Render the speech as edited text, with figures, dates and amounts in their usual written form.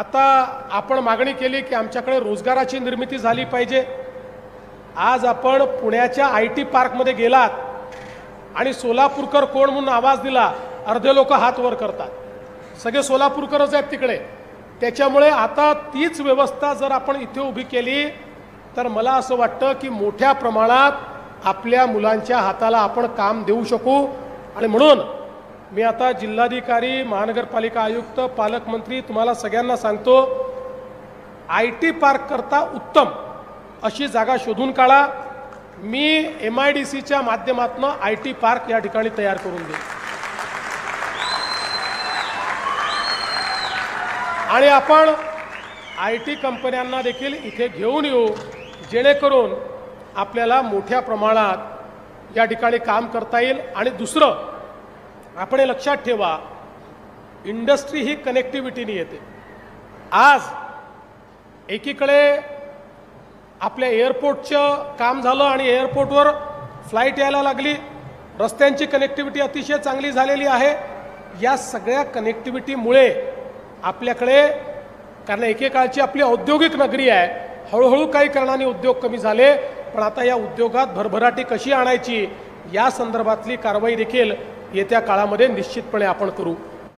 आता आपण मागणी केली की आमच्याकडे रोजगाराची निर्मिती झाली पाहिजे। आज आपण पुण्याच्या IT पार्कमध्ये गेलात आणि सोलापूरकर कोण म्हणून आवाज दिला, अर्धे लोक हात वर करतात, सगळे सोलापूरकरच आहेत तिकडे। त्याच्यामुळे आता तीच व्यवस्था जर आपण इथे उभी केली तर मला असं वाटतं की मोठ्या प्रमाणात आपल्या मुलांच्या हाताला आपण काम देऊ शकू। आणि म्हणून मी आता जिल्हाधिकारी, महानगरपालिका आयुक्त, पालकमंत्री तुम्हाला सगळ्यांना सांगतो, IT पार्क करता उत्तम अशी जागा शोधून काढा। मी MIDCच्या माध्यमातून IT पार्क या ठिकाणी तयार करून देईन आणि आपण IT कंपन्यांना देखील इथे घेऊन येऊ, जेणेकरून आपल्याला मोठ्या प्रमाणात या ठिकाणी काम करता येईल। आणि दुसरं, आपण हे लक्षात ठेवा, इंडस्ट्री ही कनेक्टिव्हिटीने येते। आज एकीकडे आपल्या एअरपोर्टचं काम झालं आणि एअरपोर्टवर फ्लाईट यायला लागली, रस्त्यांची कनेक्टिव्हिटी अतिशय चांगली झालेली आहे। या सगळ्या कनेक्टिव्हिटीमुळे आपल्याकडे, कारण एकेकाळची आपली औद्योगिक नगरी आहे, हळूहळू काही कारणाने उद्योग कमी झाले, पण आता या उद्योगात भरभराटी कशी आणायची या संदर्भातली कारवाई देखील येत्या काळामध्ये निश्चितपणे आपण करू।